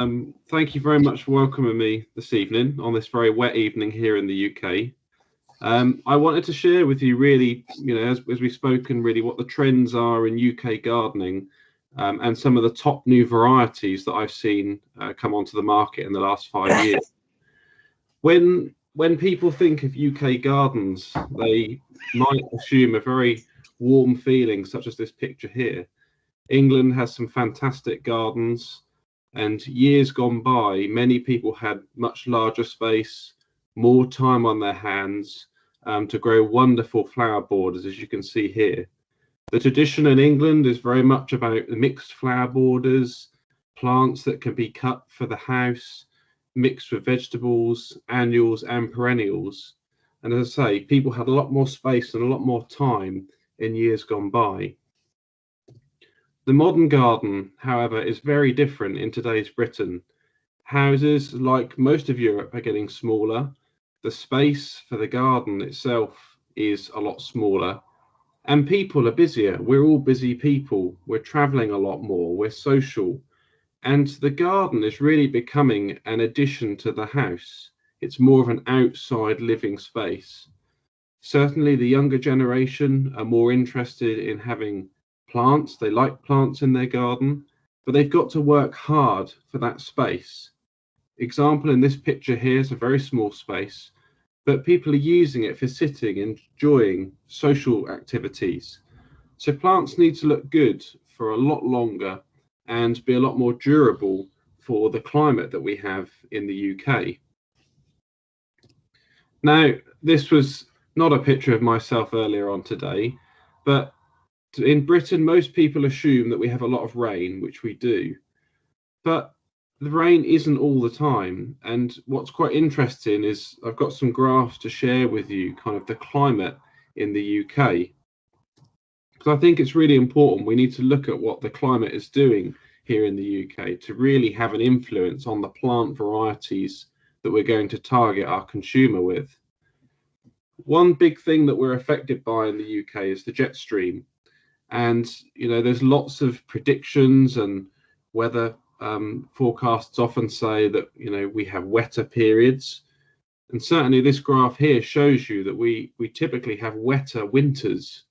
Thank you very much for welcoming me this evening on this very wet evening here in the UK. I wanted to share with you really, as we've spoken, really what the trends are in UK gardening and some of the top new varieties that I've seen come onto the market in the last 5 years. When people think of UK gardens, they might assume a very warm feeling, such as this picture here. England has some fantastic gardens, and years gone by, many people had much larger space, more time on their hands to grow wonderful flower borders, as you can see here. The tradition in England is very much about mixed flower borders, plants that can be cut for the house, mixed with vegetables, annuals and perennials. And as I say, people had a lot more space and a lot more time in years gone by. The modern garden, however, is very different in today's Britain. Houses, like most of Europe, are getting smaller. The space for the garden itself is a lot smaller. And people are busier. We're all busy people. We're traveling a lot more. We're social. And the garden is really becoming an addition to the house. It's more of an outside living space. Certainly the younger generation are more interested in having plants. They like plants in their garden, but they've got to work hard for that space. Example in this picture here is a very small space, but people are using it for sitting, enjoying social activities. So plants need to look good for a lot longer and be a lot more durable for the climate that we have in the UK. Now, this was not a picture of myself earlier on today, but in Britain, most people assume that we have a lot of rain, which we do, but the rain isn't all the time. And what's quite interesting is I've got some graphs to share with you, kind of the climate in the UK. Because I think it's really important. We need to look at what the climate is doing here in the UK to really have an influence on the plant varieties that we're going to target our consumer with. One big thing that we're affected by in the UK is the jet stream. And, there's lots of predictions, and weather forecasts often say that, we have wetter periods. And certainly this graph here shows you that we typically have wetter winters.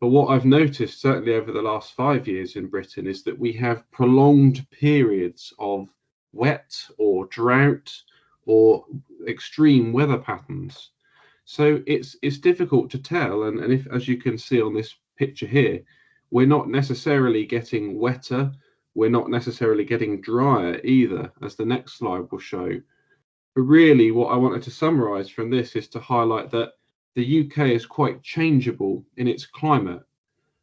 But what I've noticed, certainly over the last 5 years in Britain, is that we have prolonged periods of wet or drought or extreme weather patterns. So it's difficult to tell. And if, as you can see on this picture here, we're not necessarily getting wetter, we're not necessarily getting drier either, as the next slide will show. But really what I wanted to summarize from this is to highlight that the UK is quite changeable in its climate.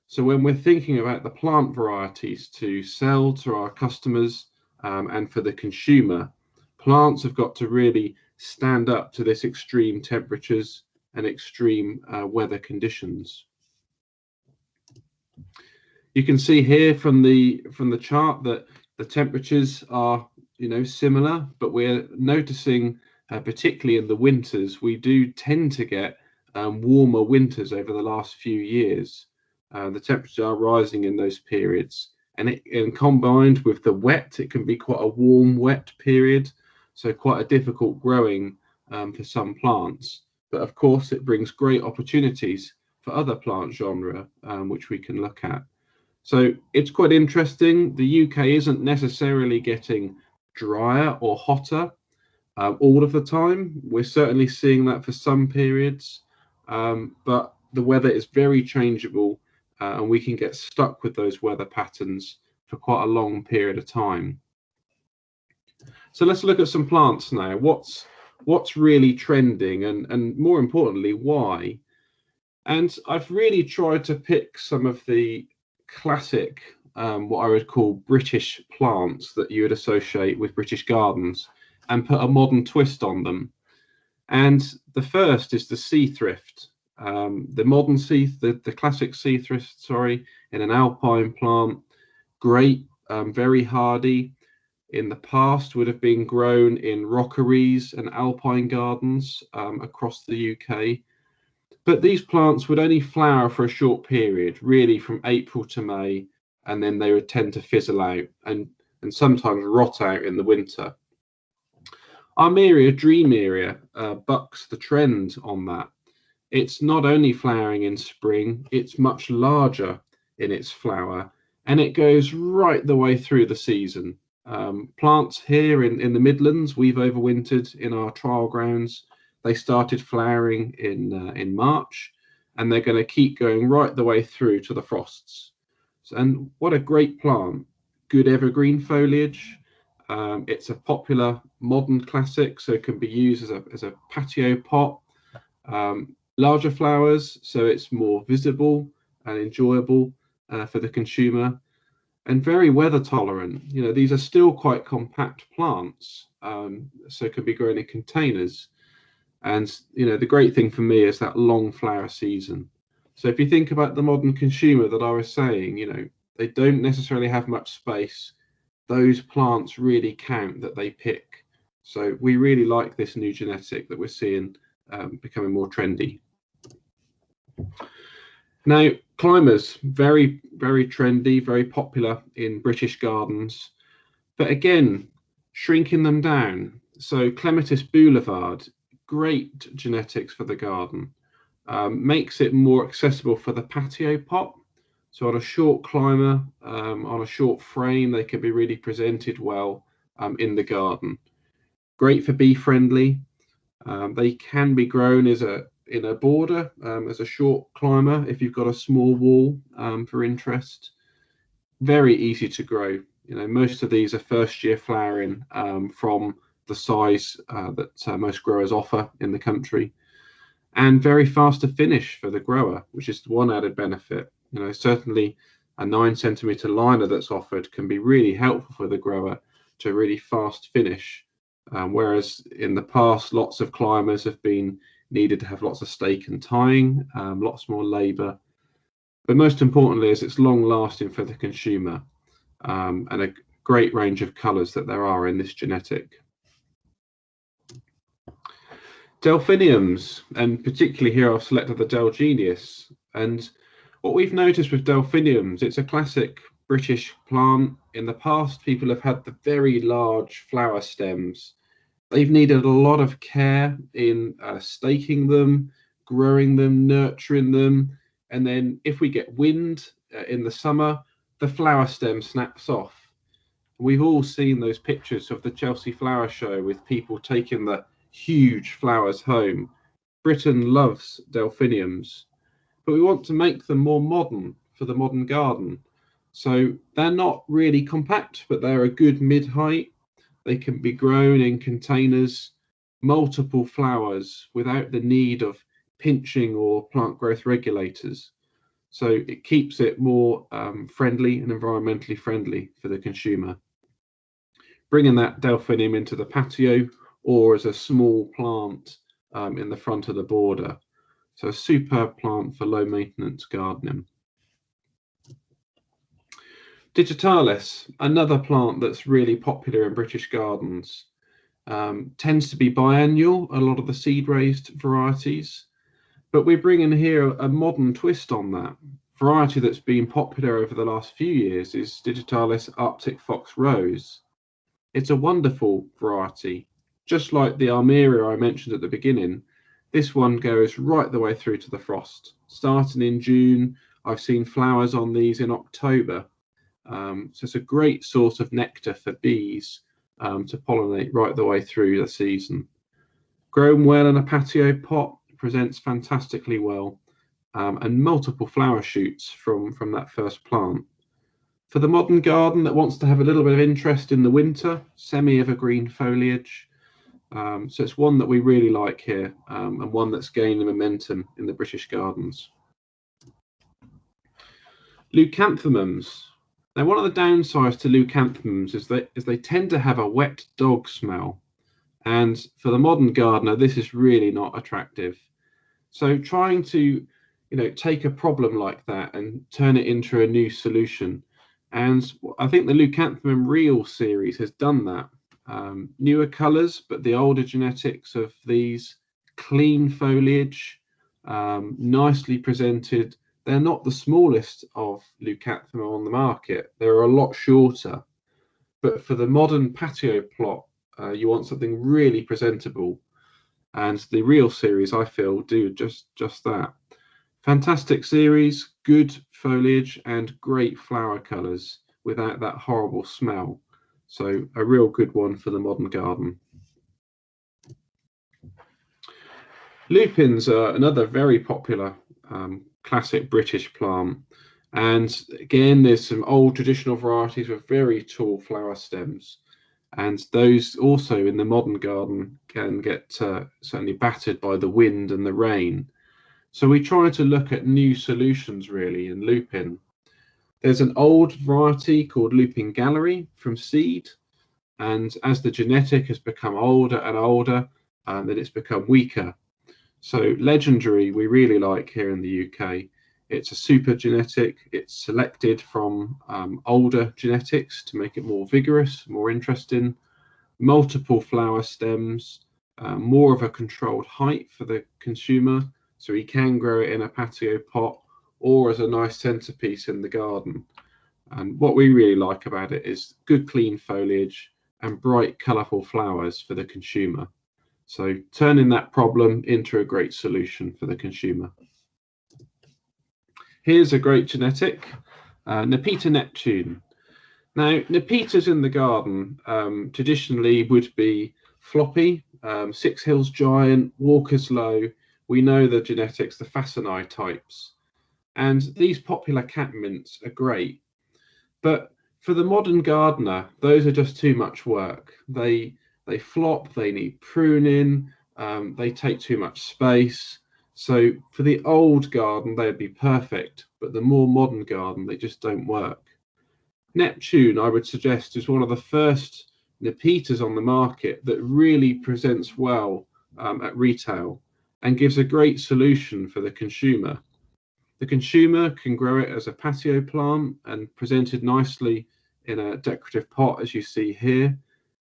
So when we're thinking about the plant varieties to sell to our customers and for the consumer, plants have got to really stand up to this extreme temperatures and extreme weather conditions. You can see here from the chart that the temperatures are similar, but we're noticing particularly in the winters we do tend to get warmer winters over the last few years. The temperatures are rising in those periods, and combined with the wet, it can be quite a warm wet period, so quite a difficult growing for some plants. But of course it brings great opportunities for other plant genre which we can look at. So it's quite interesting. The UK isn't necessarily getting drier or hotter all of the time. We're certainly seeing that for some periods, but the weather is very changeable and we can get stuck with those weather patterns for quite a long period of time. So let's look at some plants now. What's really trending and more importantly, why? And I've really tried to pick some of the classic, what I would call British plants that you would associate with British gardens and put a modern twist on them. And the first is the sea thrift, the classic sea thrift, in an alpine plant, great, very hardy. In the past would have been grown in rockeries and alpine gardens across the UK. But these plants would only flower for a short period, really from April to May, and then they would tend to fizzle out. And and sometimes rot out in the winter. Armeria Dreameria bucks the trend on that. It's not only flowering in spring, it's much larger in its flower, and it goes right the way through the season. Plants here in the Midlands, we've overwintered in our trial grounds. They started flowering in March, and they're going to keep going right the way through to the frosts. And what a great plant. Good evergreen foliage. It's a popular modern classic, so it can be used as a patio pot. Larger flowers, so it's more visible and enjoyable for the consumer, and very weather tolerant. You know, these are still quite compact plants, so it can be grown in containers. And you know, the great thing for me is that long flower season. So if you think about the modern consumer that I was saying, you know, they don't necessarily have much space. Those plants really count that they pick. So we really like this new genetic that we're seeing becoming more trendy. Now, climbers, very, very trendy, very popular in British gardens, but again, shrinking them down. So Clematis Boulevard, great genetics for the garden, makes it more accessible for the patio pot. So on a short climber, on a short frame, they can be really presented well in the garden. Great for bee friendly. They can be grown in a border as a short climber if you've got a small wall for interest. Very easy to grow. You know, most of these are first year flowering from the size that most growers offer in the country, and very fast to finish for the grower, which is one added benefit. You know, certainly a 9 centimeter liner that's offered can be really helpful for the grower to really fast finish. Whereas in the past, lots of climbers have been needed to have lots of stake and tying, lots more labour. But most importantly is it's long lasting for the consumer, and a great range of colours that there are in this genetic. Delphiniums, and particularly here I've selected the Delgenius. And what we've noticed with delphiniums, it's a classic British plant. In the past, people have had the very large flower stems. They've needed a lot of care in staking them, growing them, nurturing them. And then if we get wind in the summer, the flower stem snaps off. We've all seen those pictures of the Chelsea Flower Show with people taking the huge flowers home. Britain loves delphiniums, but we want to make them more modern for the modern garden. So they're not really compact, but they're a good mid-height. They can be grown in containers, multiple flowers without the need of pinching or plant growth regulators. So it keeps it more friendly and environmentally friendly for the consumer. Bringing that delphinium into the patio or as a small plant in the front of the border. So a superb plant for low maintenance gardening. Digitalis, another plant that's really popular in British gardens, tends to be biennial, a lot of the seed raised varieties, but we're bringing here a modern twist on that. Variety that's been popular over the last few years is Digitalis Arctic Fox Rose. It's a wonderful variety, just like the Armeria I mentioned at the beginning. This one goes right the way through to the frost. Starting in June, I've seen flowers on these in October. So it's a great source of nectar for bees to pollinate right the way through the season. Grown well in a patio pot, presents fantastically well, and multiple flower shoots from that first plant. For the modern garden that wants to have a little bit of interest in the winter, semi-evergreen foliage. So it's one that we really like here, and one that's gaining momentum in the British gardens. Leucanthemums. Now, one of the downsides to leucanthemums is they tend to have a wet dog smell. And for the modern gardener, this is really not attractive. So trying to, take a problem like that and turn it into a new solution. And I think the Leucanthemum Real-series has done that. Newer colours, but the older genetics of these, clean foliage, nicely presented. They're not the smallest of Leucanthemum on the market. They're a lot shorter. But for the modern patio plot, you want something really presentable. And the Real series, I feel, do just that. Fantastic series, good foliage and great flower colours without that horrible smell. So a real good one for the modern garden. Lupins are another very popular classic British plant. And again, there's some old traditional varieties with very tall flower stems. And those also in the modern garden can get certainly battered by the wind and the rain. So we try to look at new solutions really in lupin. There's an old variety called Lupin Gallery from seed. And as the genetic has become older and older, then it's become weaker. So Legendary we really like here in the UK. It's a super genetic. It's selected from older genetics to make it more vigorous, more interesting. Multiple flower stems, more of a controlled height for the consumer. So he can grow it in a patio pot or as a nice centerpiece in the garden. And what we really like about it is good clean foliage and bright colourful flowers for the consumer. So turning that problem into a great solution for the consumer. Here's a great genetic, Nepeta Neptune. Now, Nepetas in the garden traditionally would be floppy, Six Hills Giant, Walker's Low. We know the genetics, the Fascini types. And these popular catmints are great. But for the modern gardener, those are just too much work. They flop, they need pruning, they take too much space. So for the old garden, they'd be perfect, but the more modern garden, they just don't work. Neptune, I would suggest, is one of the first Nepetas on the market that really presents well at retail and gives a great solution for the consumer. The consumer can grow it as a patio plant and present it nicely in a decorative pot, as you see here.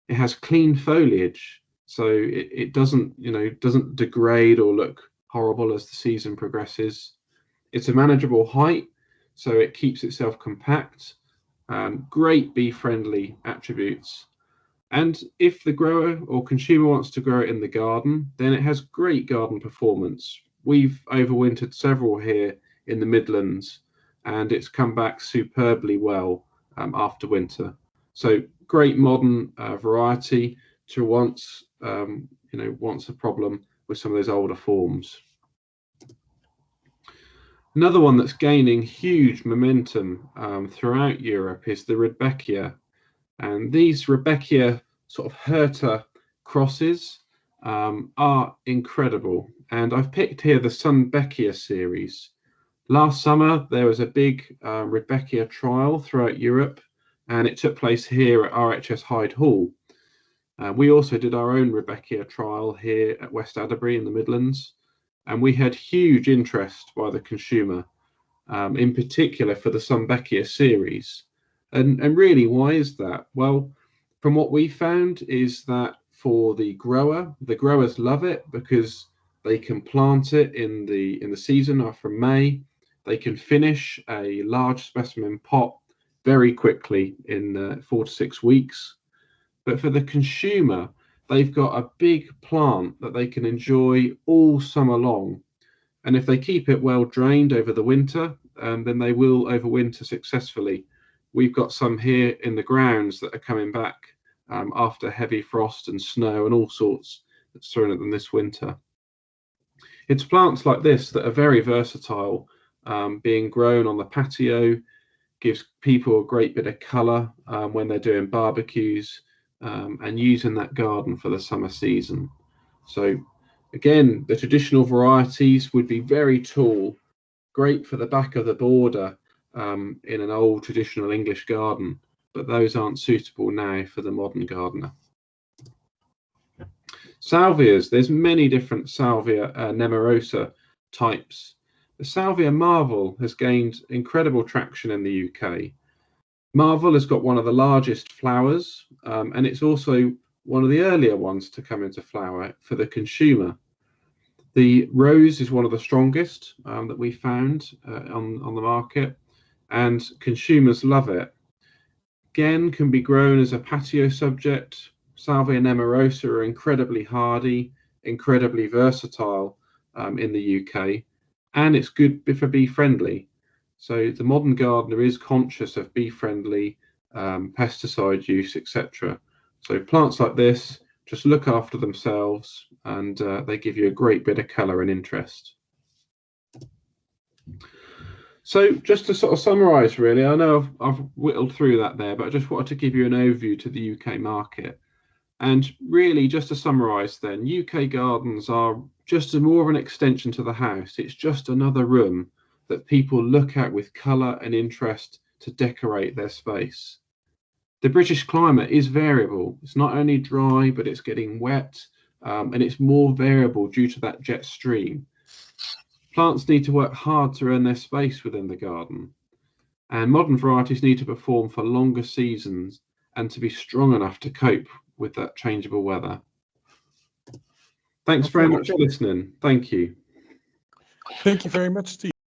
It has clean foliage, so it doesn't, doesn't degrade or look horrible as the season progresses. It's a manageable height, so it keeps itself compact. Great bee-friendly attributes. And if the grower or consumer wants to grow it in the garden, then it has great garden performance. We've overwintered several here in the Midlands, and it's come back superbly well after winter. So great modern variety to once a problem with some of those older forms. Another one that's gaining huge momentum throughout Europe is the Rudbeckia. And these Rudbeckia sort of Herta crosses are incredible. And I've picked here the Sunbeckia series. Last summer, there was a big Rudbeckia trial throughout Europe, and it took place here at RHS Hyde Hall. We also did our own Rudbeckia trial here at West Adderbury in the Midlands. And we had huge interest by the consumer, in particular for the Sunbeckia series. And really, why is that? Well, from what we found is that for the growers love it because they can plant it in the season from May. They can finish a large specimen pot very quickly in 4 to 6 weeks. But for the consumer, they've got a big plant that they can enjoy all summer long. And if they keep it well drained over the winter, then they will overwinter successfully. We've got some here in the grounds that are coming back after heavy frost and snow and all sorts that's thrown at them this winter. It's plants like this that are very versatile, being grown on the patio, gives people a great bit of colour when they're doing barbecues, and using that garden for the summer season. So again, the traditional varieties would be very tall, great for the back of the border in an old traditional English garden, but those aren't suitable now for the modern gardener. Salvias, there's many different Salvia nemorosa types. The Salvia Marvel has gained incredible traction in the UK. Marvel has got one of the largest flowers, and it's also one of the earlier ones to come into flower for the consumer. The rose is one of the strongest that we found on the market, and consumers love it. again, can be grown as a patio subject. Salvia nemorosa are incredibly hardy, incredibly versatile in the UK, and it's good for bee friendly. So the modern gardener is conscious of bee friendly pesticide use, etc. So plants like this just look after themselves, and they give you a great bit of colour and interest. So just to sort of summarise, really, I know I've whittled through that there, but I just wanted to give you an overview to the UK market. And really, just to summarise then, UK gardens are just more of an extension to the house. It's just another room that people look at with colour and interest to decorate their space. The British climate is variable. It's not only dry, but it's getting wet, and it's more variable due to that jet stream. Plants need to work hard to earn their space within the garden, and modern varieties need to perform for longer seasons and to be strong enough to cope with that changeable weather. Thanks very much for listening. Thank you. Thank you very much, Steve.